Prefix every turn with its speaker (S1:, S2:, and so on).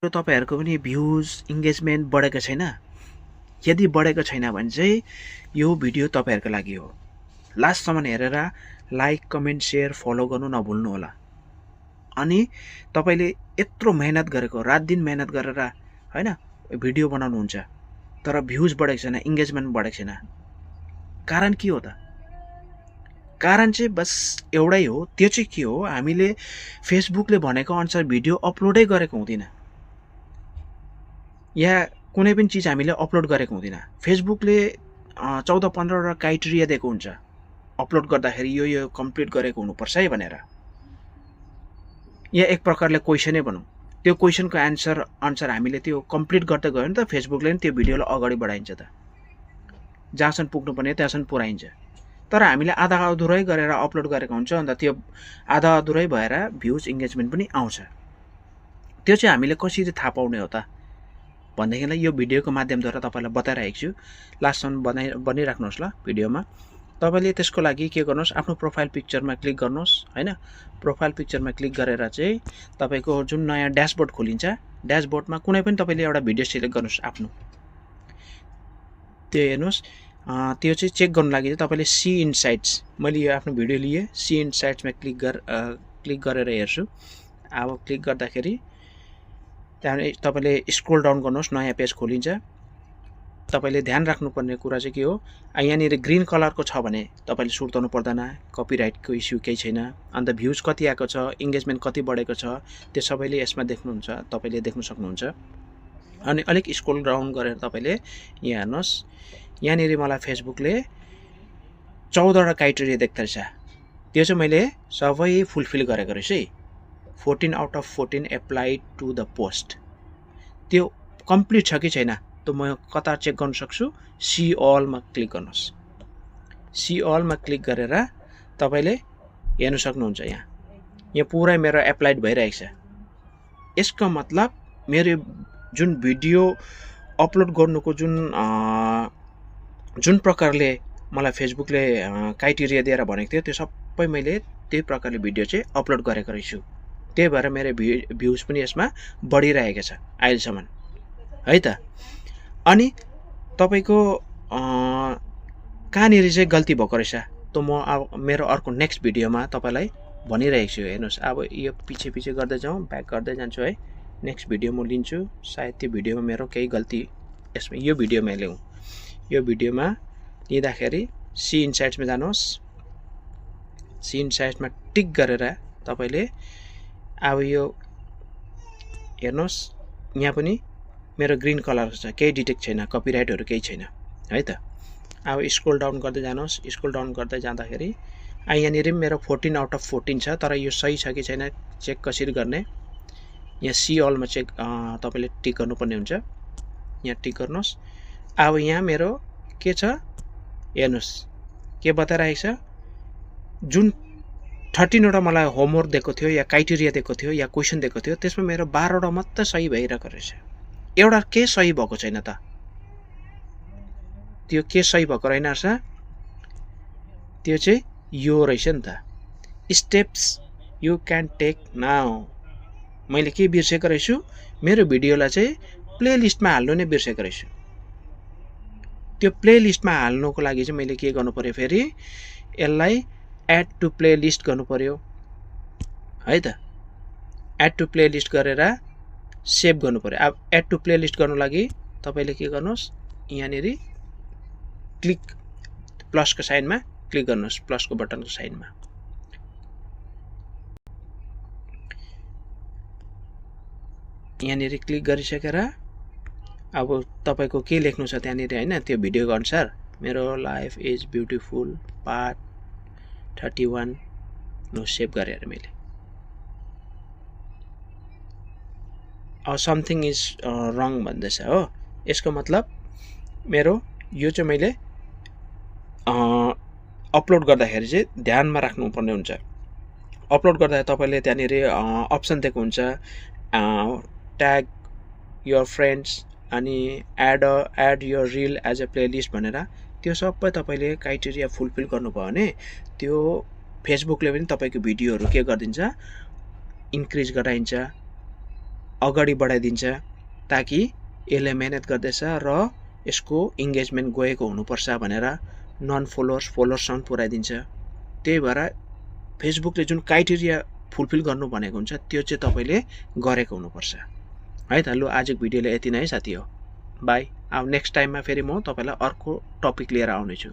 S1: तपाईहरुको पनि views engagement बढेको छैन। यदि बढेको छैन भने चाहिँ यो भिडियो तपाईहरुको लागि हो। लास्टसम्म हेरेर लाइक कमेन्ट शेयर फलो गर्नु नभुल्नु होला। अनि तपाईले यत्रो मेहनत गरेको रात दिन मेहनत गरेर हैन भिडियो बनाउनु हुन्छ तर भ्युज बढेको छैन इन्गेजमेन्ट बढेको छैन। कारण के हो त? कारण चाहिँ बस एउटै हो। त्यो चाहिँ के हो? हामीले फेसबुकले भनेको अनुसार भिडियो अपलोडै गरेको हुँदैन। या कुनै पनि चीज हामीले अपलोड गरेको हुँदैन। फेसबुकले 14-15 वटा क्राइटेरिया दिएको हुन्छ अपलोड गर्दाखेरि यो कम्प्लिट गरेको हुनुपर्छ है भनेर। या एक प्रकारले क्वेशनै भनौं। त्यो क्वेशनको आन्सर अनुसार हामीले त्यो कम्प्लिट गर्दै गयो भने त फेसबुकले नि त्यो भिडियोलाई अगाडि बढाइन्छ त। जहाँसम्म पुग्नुपर्ने त्यहाँसम्म पुर्याइन्छ। तर हामीले आधा अधुरै गरेर अपलोड गरेको हुन्छ अन्त त्यो आधा अधुरै भएर भ्युज इन्गेजमेन्ट पनि आउँछ। त्यो चाहिँ हामीले कसरी थाहा पाउने हो त भन्देखिलाई यो भिडियोको माध्यमद्वारा तपाईलाई बताइरहेको छु। लास्टसम्म बनिराख्नुहोस् ल भिडियोमा। तपाईले त्यसको लागि के गर्नुहोस्, आफ्नो प्रोफाइल पिक्चरमा क्लिक गर्नुहोस् हैन। प्रोफाइल पिक्चरमा क्लिक गरेर चाहिँ तपाईको जुन नयाँ ड्याशबोर्ड खोलिन्छ, ड्याशबोर्डमा कुनै पनि तपाईले एउटा भिडियो सिलेक्ट गर्नुहोस् आफ्नो। त्यो हेर्नुहोस्, त्यो चाहिँ चेक गर्नु लागि चाहिँ तपाईले सी इनसाइट्स, मैले यो आफ्नो भिडियो लिए सी इनसाइट्समा क्लिक गरेर हेर्छु। अब क्लिक गर्दाखेरि त्यहाँ तपाईले स्क्रोल डाउन गर्नुहोस्, नयाँ पेज खोलिन्छ। तपाईले ध्यान राख्नुपर्ने कुरा चाहिँ के हो, यहाँनिर ग्रीन कलरको छ भने तपाईले सुर्ताउनु पर्दैन, कपिराइटको इस्यु केही छैन। अन्त भ्युज कति आएको छ, इन्गेजमेन्ट कति बढेको छ त्यो सबैले यसमा देख्नुहुन्छ, तपाईले देख्न सक्नुहुन्छ। अनि अलिक स्क्रोल डाउन गरेर तपाईले यहाँ हेर्नुहोस्, यहाँनिर मलाई फेसबुकले 14 वटा क्राइटेरिया देख्दैछ। त्यो चाहिँ मैले सबै फुलफिल गरेको रहेछु है। 14 out of 14 applied to the post. त्यो कम्प्लिट छ कि छैन त म कता चेक गर्न सक्छु? सी अल मा क्लिक गर्नुहोस्। सी अल मा क्लिक गरेर तपाईले हेर्न सक्नुहुन्छ। यहाँ पुरै मेरो एप्लाइड भइरहेको छ। यसको मतलब मेरो जुन भिडियो अपलोड गर्नुको जुन प्रकारले मलाई फेसबुकले क्राइटेरिया दिएर भनेको थियो त्यो सबै मैले त्यही प्रकारले भिडियो चाहिँ अपलोड गरेको रहेछु। त्यही भएर मेरो भ्युज पनि यसमा बढिरहेको छ अहिलेसम्म है त। अनि तपाईको कहाँनिर चाहिँ गल्ती भएको रहेछ त म अब मेरो अर्को नेक्स्ट भिडियोमा तपाईलाई भनिरहेको छु। हेर्नुहोस्, अब यो पछि गर्दै जाउँ, ब्याक गर्दै जान्छु है। नेक्स्ट भिडियो म लिन्छु। सायद त्यो भिडियोमा मेरो केही गल्ती यसमा यो भिडियोमा ल्याउँ। यो भिडियोमा लिँदाखेरि सी इनसाइट्समा जानुहोस्। सी इनसाइट्समा टिक गरेर तपाईले अब यो हेर्नुहोस्, यहाँ पनि मेरो ग्रीन कलर छ, केही डिटेक्ट छैन, कपिराइटहरु केही छैन है त। अब स्क्रोल डाउन गर्दै जानुहोस्। स्क्रोल डाउन गर्दै जाँदाखेरि यहाँनिर मेरो 14 आउट अफ 14 छ। तर यो सही छ कि छैन चेक कसरी गर्ने? यहाँ सी अल मा चेक तपाईले टिक गर्नुपर्ने हुन्छ। यहाँ टिक गर्नुहोस्। अब यहाँ मेरो के छ हेर्नुहोस्, के बताइरहेको छ? जुन 13 वटा मलाई होमवर्क दिएको थियो या क्राइटेरिया दिएको थियो या क्वेशन दिएको थियो त्यसमा मेरो 12 वटा मात्र सही भइरहेको रहेछ। एउटा के सही भएको छैन त? त्यो के सही भएको रहेन रहेछ? त्यो चाहिँ यो रहेछ नि त, steps you can take now. मैले के बिर्सेको रहेछु? मेरो भिडियोलाई चाहिँ प्लेलिस्टमा हाल्नु नै बिर्सेको रहेछु। त्यो प्लेलिस्टमा हाल्नुको लागि चाहिँ मैले के गर्नु पर्यो? फेरि यसलाई एड टु प्लेलिस्ट गर्नु पर्यो है त। एड टु प्लेलिस्ट गरेर सेभ गर्नु पर्यो। अब एड टु प्लेलिस्ट गर्नु लागि तपाईले के गर्नुहोस्, यहाँनिर क्लिक प्लसको साइनमा क्लिक गर्नुहोस्, प्लसको बटनको साइनमा। यहाँनिर क्लिक गरिसकेर अब तपाईको के लेख्नु छ त्यहाँनिर हैन, त्यो भिडियोको अनुसार मेरो life is beautiful part 31 no save गरेर मैले समथिङ इज रङ भन्दैछ हो। यसको मतलब मेरो यो चाहिँ मैले अपलोड गर्दाखेरि चाहिँ ध्यानमा राख्नुपर्ने हुन्छ। अपलोड गर्दा तपाईले त्यहाँनिर अप्सन दिएको हुन्छ ट्याग योर फ्रेन्ड्स अनि add your reel as a playlist भनेर। त्यो सबै तपाईले क्राइटेरिया फुलफिल गर्नुभयो भने त्यो फेसबुकले पनि तपाईको भिडियोहरु के गर्दिन्छ, इन्क्रिज गराइन्छ, अगाडि बढाइदिन्छ ताकि यसले मेहनत गर्दैछ र यसको इन्गेजमेन्ट गएको हुनुपर्छ भनेर नन फलोअर्स फलोअर्ससम्म पुर्याइदिन्छ। त्यही भएर फेसबुकले जुन क्राइटेरिया फुलफिल गर्नु भनेको हुन्छ त्यो चाहिँ तपाईँले गरेको हुनुपर्छ है त। लु आजको भिडियोले यति नै है साथी हो। बाई। अब नेक्स्ट टाइममा फेरि म तपाईँलाई अर्को टपिक लिएर आउनेछु।